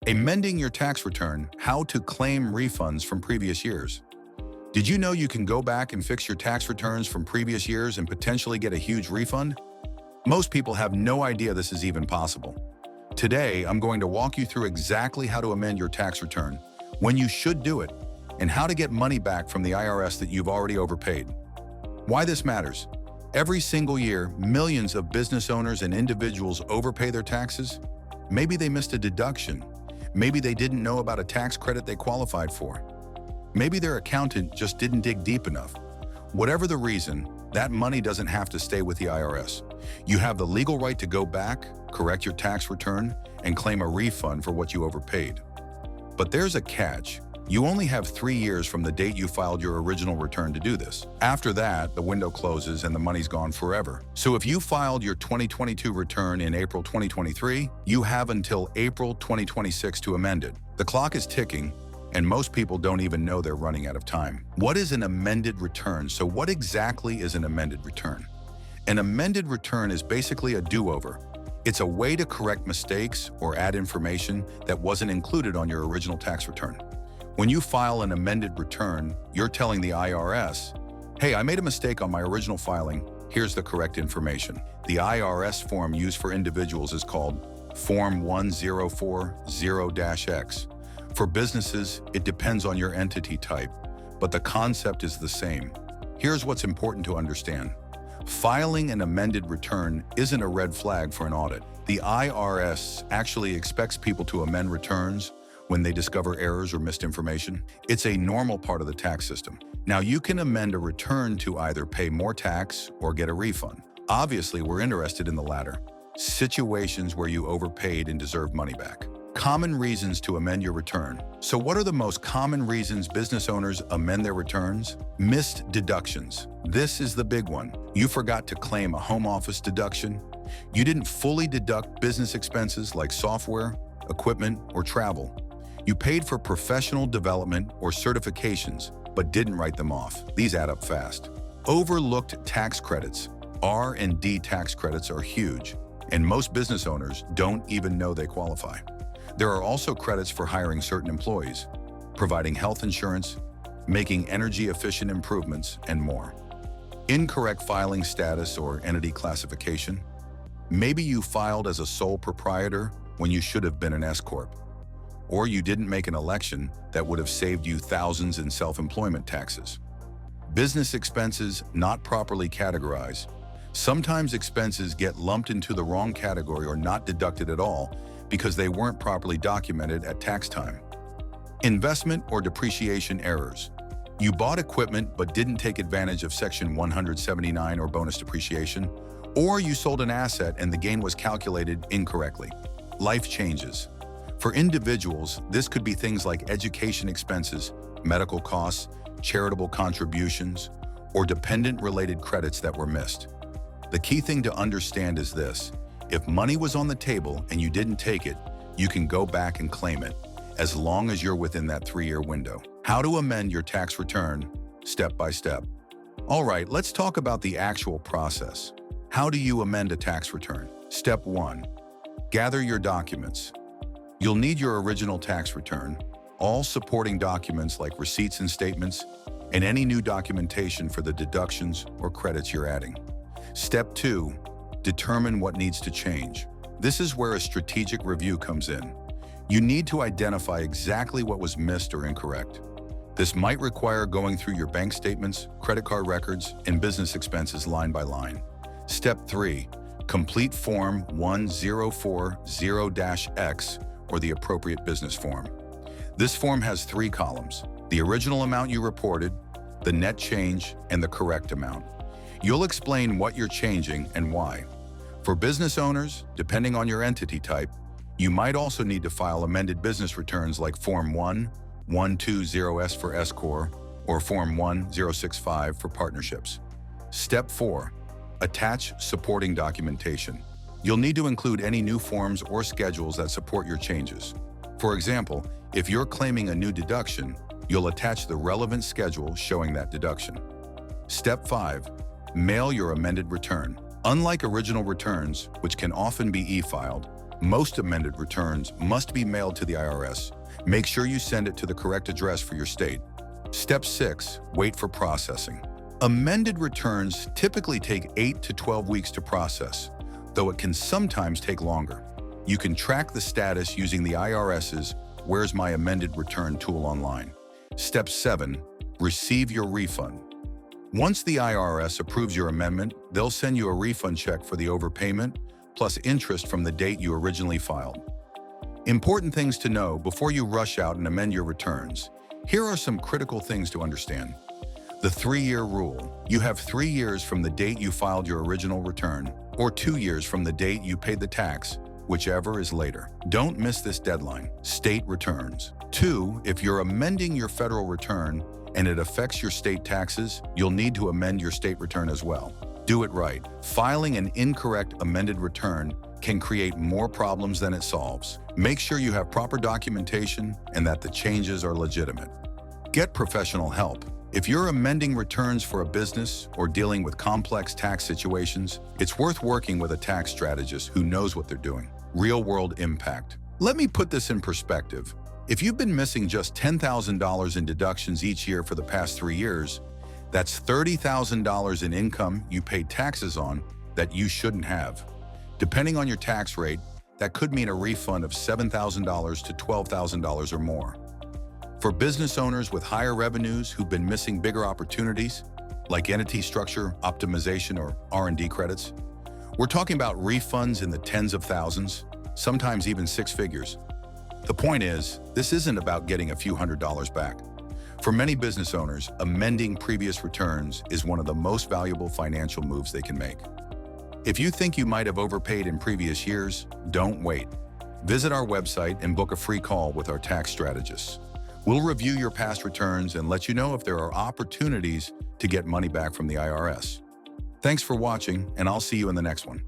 Amending your tax return, how to claim refunds from previous years. Did you know you can go back and fix your tax returns from previous years and potentially get a huge refund? Most people have no idea this is even possible. Today, I'm going to walk you through exactly how to amend your tax return, when you should do it, and how to get money back from the IRS that you've already overpaid. Why this matters. Every single year, millions of business owners and individuals overpay their taxes. Maybe they missed a deduction. Maybe they didn't know about a tax credit they qualified for. Maybe their accountant just didn't dig deep enough. Whatever the reason, that money doesn't have to stay with the IRS. You have the legal right to go back, correct your tax return, and claim a refund for what you overpaid. But there's a catch. You only have 3 years from the date you filed your original return to do this. After that, the window closes and the money's gone forever. So if you filed your 2022 return in April 2023, you have until April 2026 to amend it. The clock is ticking, and most people don't even know they're running out of time. What is an amended return? So what exactly is an amended return? An amended return is basically a do-over. It's a way to correct mistakes or add information that wasn't included on your original tax return. When you file an amended return, you're telling the IRS, hey, I made a mistake on my original filing. Here's the correct information. The IRS form used for individuals is called Form 1040-X. For businesses, it depends on your entity type, but the concept is the same. Here's what's important to understand. Filing an amended return isn't a red flag for an audit. The IRS actually expects people to amend returns when they discover errors or missed information. It's a normal part of the tax system. Now, you can amend a return to either pay more tax or get a refund. Obviously, we're interested in the latter, situations where you overpaid and deserve money back. Common reasons to amend your return. So what are the most common reasons business owners amend their returns? Missed deductions. This is the big one. You forgot to claim a home office deduction. You didn't fully deduct business expenses like software, equipment, or travel. You paid for professional development or certifications, but didn't write them off. These add up fast. Overlooked tax credits. R&D tax credits are huge, and most business owners don't even know they qualify. There are also credits for hiring certain employees, providing health insurance, making energy-efficient improvements, and more. Incorrect filing status or entity classification. Maybe you filed as a sole proprietor when you should have been an S-corp. Or you didn't make an election that would have saved you thousands in self-employment taxes. Business expenses not properly categorized. Sometimes expenses get lumped into the wrong category or not deducted at all because they weren't properly documented at tax time. Investment or depreciation errors. You bought equipment but didn't take advantage of Section 179 or bonus depreciation, or you sold an asset and the gain was calculated incorrectly. Life changes. For individuals, this could be things like education expenses, medical costs, charitable contributions, or dependent-related credits that were missed. The key thing to understand is this: if money was on the table and you didn't take it, you can go back and claim it, as long as you're within that 3-year window. How to amend your tax return, step by step. All right, let's talk about the actual process. How do you amend a tax return? Step 1. Gather your documents. You'll need your original tax return, all supporting documents like receipts and statements, and any new documentation for the deductions or credits you're adding. Step 2. Determine what needs to change. This is where a strategic review comes in. You need to identify exactly what was missed or incorrect. This might require going through your bank statements, credit card records, and business expenses line by line. Step 3. Complete Form 1040-X or the appropriate business form. This form has 3 columns: the original amount you reported, the net change, and the correct amount. You'll explain what you're changing and why. For business owners, depending on your entity type, you might also need to file amended business returns like Form 1120S for S-Corp or Form 1065 for partnerships. Step 4. Attach supporting documentation. You'll need to include any new forms or schedules that support your changes. For example, if you're claiming a new deduction, you'll attach the relevant schedule showing that deduction. Step 5. Mail your amended return. Unlike original returns, which can often be e-filed, Most amended returns must be mailed to the IRS. Make sure you send it to the correct address for your state. Step 6. Wait for processing. Amended returns typically take 8 to 12 weeks to process, though it can sometimes take longer. You can track the status using the IRS's Where's My Amended Return tool online. Step 7. Receive your refund. Once the IRS approves your amendment, they'll send you a refund check for the overpayment, plus interest from the date you originally filed. Important things to know before you rush out and amend your returns. Here are some critical things to understand. The 3-year rule. You have 3 years from the date you filed your original return, or 2 years from the date you paid the tax, whichever is later. Don't miss this deadline. State returns. 2. If you're amending your federal return and it affects your state taxes, you'll need to amend your state return as well. Do it right. Filing an incorrect amended return can create more problems than it solves. Make sure you have proper documentation and that the changes are legitimate. Get professional help. If you're amending returns for a business or dealing with complex tax situations, it's worth working with a tax strategist who knows what they're doing. Real-world impact. Let me put this in perspective. If you've been missing just $10,000 in deductions each year for the past 3 years, that's $30,000 in income you paid taxes on that you shouldn't have. Depending on your tax rate, that could mean a refund of $7,000 to $12,000 or more. For business owners with higher revenues who've been missing bigger opportunities, like entity structure optimization or R&D credits, we're talking about refunds in the tens of thousands, sometimes even 6 figures. The point is, this isn't about getting a few $100s back. For many business owners, amending previous returns is one of the most valuable financial moves they can make. If you think you might have overpaid in previous years, don't wait. Visit our website and book a free call with our tax strategists. We'll review your past returns and let you know if there are opportunities to get money back from the IRS. Thanks for watching, and I'll see you in the next one.